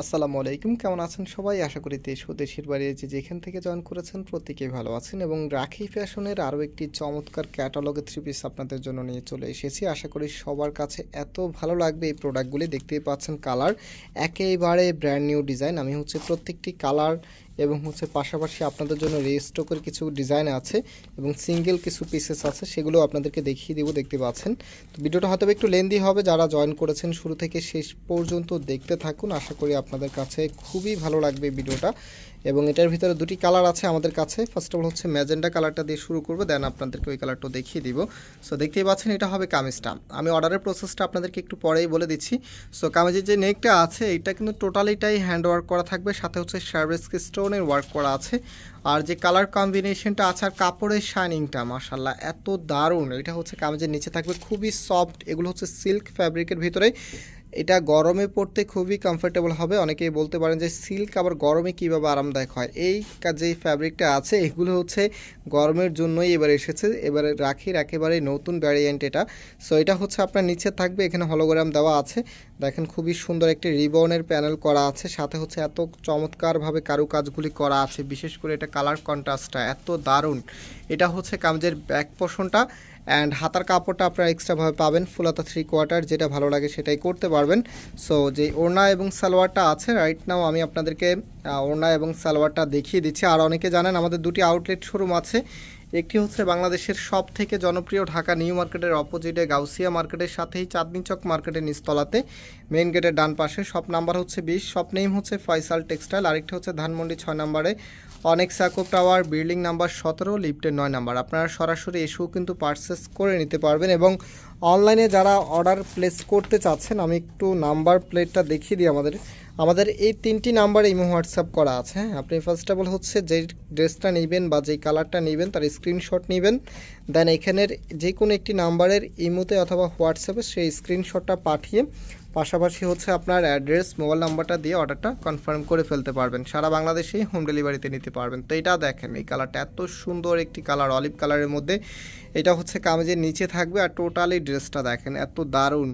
আসসালামু আলাইকুম, কেমন আছেন সবাই? আশা করি দেশ ও দেশের বাইরে যে যেখান থেকে জয়েন করেছেন প্রত্যেকেই ভালো আছেন এবং রাখি ফ্যাশনের আরও একটি চমৎকার ক্যাটালগের থ্রি পিস আপনাদের জন্য নিয়ে চলে এসেছি। আশা করি সবার কাছে এত ভালো লাগবে এই প্রোডাক্টগুলি। দেখতেই পাচ্ছেন কালার একেবারে ব্র্যান্ড নিউ ডিজাইন। আমি প্রত্যেকটি কালার এবং পাশাপাশি আপনাদের জন্য রিস্টকের কিছু ডিজাইন আছে এবং সিঙ্গেল কিছু পিসেস আছে, সেগুলো আপনাদেরকে দেখিয়ে দেবো। দেখতে পাচ্ছেন তো ভিডিওটা হয়তো একটু লেন্দি হবে, যারা জয়েন করেছেন শুরু থেকে শেষ পর্যন্ত দেখতে থাকুন। আশা করি আপনাদের কাছে খুবই ভালো লাগবে ভিডিওটা। এবং এটার ভিতরে দুটি কালার আছে আমাদের কাছে। ফার্স্ট অফ অল ম্যাজেন্ডা কালারটা দিয়ে শুরু করবো, দেন আপনাদেরকে ওই কালারটা দেখিয়ে দিব। সো দেখতেই পাচ্ছেন এটা হবে কামিজটা। আমি অর্ডারের প্রসেসটা আপনাদেরকে একটু পরেই বলে দিচ্ছি। সো কামিজের যে নেকটা আছে এটা কিন্তু টোটালিটাই হ্যান্ড ওয়ার্ক করা থাকবে, সাথে শারবেস্ক স্টোনের ওয়ার্ক করা আছে। আর যে কালার কম্বিনেশনটা আছে আর কাপড়ের শাইনিংটা মাশাআল্লাহ এত দারুণ। এটা কামিজের নিচে থাকবে খুবই সফট, এগুলো সিল্ক ফ্যাব্রিকের ভিতরে। এটা গরমে পরতে খুবই কমফোর্টেবল হবে। অনেকেই বলতে পারেন যে সিল্ক আবার গরমে কীভাবে আরামদায়ক হয়। এই যে ফ্যাব্রিকটা আছে এগুলো গরমের জন্যই এবার এসেছে, এবারে রাখির একেবারেই নতুন ভ্যারিয়েন্ট এটা। সো এটা আপনার নিচে থাকবে, এখানে হলোগ্রাম দেওয়া আছে। দেখেন খুবই সুন্দর একটি রিবনের প্যানেল করা আছে, সাথে এত চমৎকারভাবে কারুকাজগুলি করা আছে। বিশেষ করে এটা কালার কন্ট্রাস্টটা এত দারুণ। এটা কামিজের ব্যাক পোর্শনটা অ্যান্ড হাতার কাপড়টা আপনারা এক্সট্রাভাবে পাবেন ফুল হাতা 3/4, যেটা ভালো লাগে সেটাই করতে পারবেন। সো যে ওড়না এবং সালোয়ারটা আছে রাইট নাও আমি আপনাদেরকে ওড়না এবং সালোয়ারটা দেখিয়ে দিচ্ছি। আর অনেকে জানেন আমাদের দুটি আউটলেট শোরুম আছে। একটি বাংলাদেশের সব থেকে জনপ্রিয় ঢাকা নিউ মার্কেটের অপোজিটে গাউসিয়া মার্কেটের সাথেই চাঁদনি চক মার্কেটের নিচতলাতে মেইন গেটের ডান পাশে। Shop number 20, shop name Faisal textile. আরেকটা ধানমন্ডি 6 নম্বরে অনেক সাকুব টাওয়ার, বিল্ডিং নাম্বার 17, লিফটের 9 নাম্বার। আপনারা সরাসরি এসেও কিন্তু পারচেস করে নিতে পারবেন। এবং অনলাইনে যারা অর্ডার প্লেস করতে চাচ্ছেন আমি একটু নাম্বার প্লেটটা দেখিয়ে দিই। আমাদের এই 3টি নাম্বারে ইমো হোয়াটসঅ্যাপ করা আছে। হ্যাঁ, আপনি ফার্স্ট অফ অল যেই ড্রেসটা নেবেন বা যেই কালারটা নেবেন তার স্ক্রিনশট নেবেন, দেন এখানের যে কোনো একটি নাম্বারের ইমোতে অথবা হোয়াটসঅ্যাপে সেই স্ক্রিনশটটা পাঠিয়ে পাশাপাশি আপনার অ্যাড্রেস মোবাইল নাম্বারটা দিয়ে অর্ডারটা কনফার্ম করে ফেলতে পারবেন। সারা বাংলাদেশেই হোম ডেলিভারিতে নিতে পারবেন। তো এটা দেখেন, এই কালারটা এত সুন্দর একটি কালার, অলিভ কালারের মধ্যে। এটা কামিজের নিচে থাকবে আর টোটালি ড্রেসটা দেখেন এত দারুণ।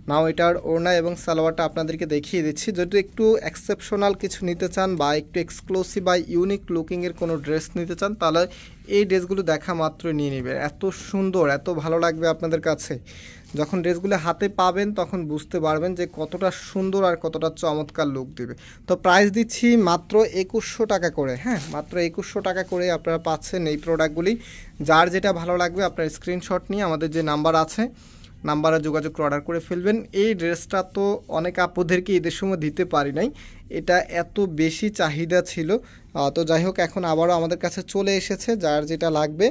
নাও এটার ওড়না এবং সালোয়ারটা আপনাদেরকে দেখিয়ে দিচ্ছি। যদি একটু এক্সেপশনাল কিছু নিতে চান বা একটু এক্সক্লুসিভ বা ইউনিক লুকিংয়ের কোনো ড্রেস নিতে চান তাহলে এই ড্রেসগুলো দেখা মাত্রই নিয়ে নেবেন। এত সুন্দর, এত ভালো লাগবে আপনাদের কাছে। যখন ড্রেসগুলো হাতে পাবেন তখন বুঝতে পারবেন যে কতটা সুন্দর আর কতটা চমৎকার লুক দেবে। তো প্রাইস দিচ্ছি মাত্র 2100 টাকা করে। হ্যাঁ, মাত্র 2100 টাকা করে আপনারা পাচ্ছেন এই প্রোডাক্টগুলি। যার যেটা ভালো লাগবে আপনার স্ক্রিনশট নিয়ে আমাদের যে নাম্বার আছে নাম্বারে যোগাযোগ করে অর্ডার করে ফেলবেন। এই ড্রেসটা তো অনেক আপুদেরকে ঈদের সময় দিতে পারি নাই, এটা এত বেশি চাহিদা ছিল। তো যাই হোক, এখন আবারও আমাদের কাছে চলে এসেছে। যার যেটা লাগবে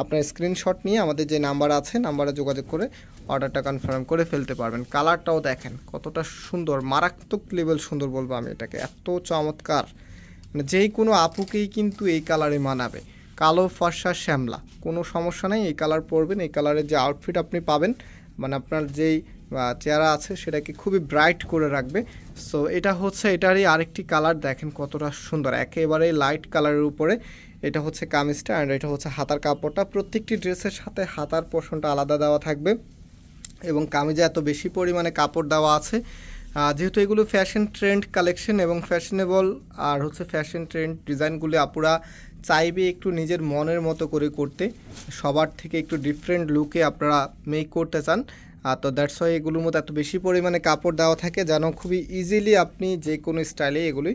আপনার স্ক্রিনশট নিয়ে আমাদের যে নাম্বার আছে নাম্বারে যোগাযোগ করে অর্ডারটা কনফার্ম করে ফেলতে পারবেন। কালারটাও দেখেন কতটা সুন্দর, মারাত্মক লেভেল সুন্দর বলবো আমি এটাকে, এত চমৎকার। মানে যেই কোনো আপুকেই কিন্তু এই কালারে মানাবে। কালো, ফর্সা, শ্যামলা কোনো সমস্যা নেই, এই কালার পরবেন। এই কালারের যে আউটফিট আপনি পাবেন মানে আপনার যেই চেহারা আছে সেটাকে খুবই ব্রাইট করে রাখবে। সো এটা এটারই আরেকটি কালার, দেখেন কতটা সুন্দর, একেবারে লাইট কালারের উপরে। এটা কামিজটা অ্যান্ড এটা হাতার কাপড়টা। প্রত্যেকটি ড্রেসের সাথে হাতার পোর্শনটা আলাদা দেওয়া থাকবে এবং কামিজে এত বেশি পরিমাণে কাপড় দেওয়া আছে। যেহেতু এগুলো ফ্যাশন ট্রেন্ড কালেকশন এবং ফ্যাশনেবল আর ফ্যাশন ট্রেন্ড ডিজাইনগুলি আপুরা চাইবে একটু নিজের মনের মতো করে করতে, সবার থেকে একটু ডিফারেন্ট লুকে আপনারা মেক করতে চান। তো দ্যাটস ওয়াই এগুলোর মধ্যে এত বেশি পরিমাণে কাপড় দেওয়া থাকে যেন খুবই ইজিলি আপনি যে কোনো স্টাইলে এগুলি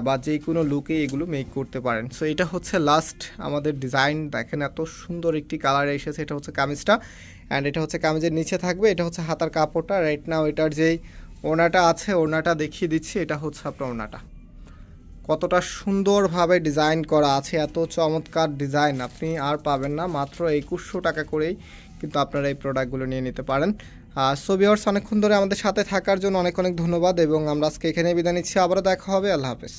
বা যে কোনো লুকে এগুলো মেক করতে পারেন। সো এটা লাস্ট আমাদের ডিজাইন, দেখেন এত সুন্দর একটি কালার এসেছে। এটা কামিজটা অ্যান্ড এটা কামিজের নিচে থাকবে। এটা হাতার কাপড়টা। রাইট নাও এটার যেই ওড়নাটা আছে ওড়নাটা দেখিয়ে দিচ্ছি। এটা আপনার ওড়নাটা কতটা সুন্দরভাবে ডিজাইন করা আছে, এত চমৎকার ডিজাইন আপনি আর পাবেন না। মাত্র 2100 টাকা করেই কিন্তু আপনারা এই প্রোডাক্টগুলো নিয়ে নিতে পারেন। সো ভিউয়ার্স, অনেকক্ষণ ধরে আমাদের সাথে থাকার জন্য অনেক অনেক ধন্যবাদ এবং আমরা আজকে এখানে বিদায় নিচ্ছি। আবারও দেখা হবে। আল্লাহ হাফেজ।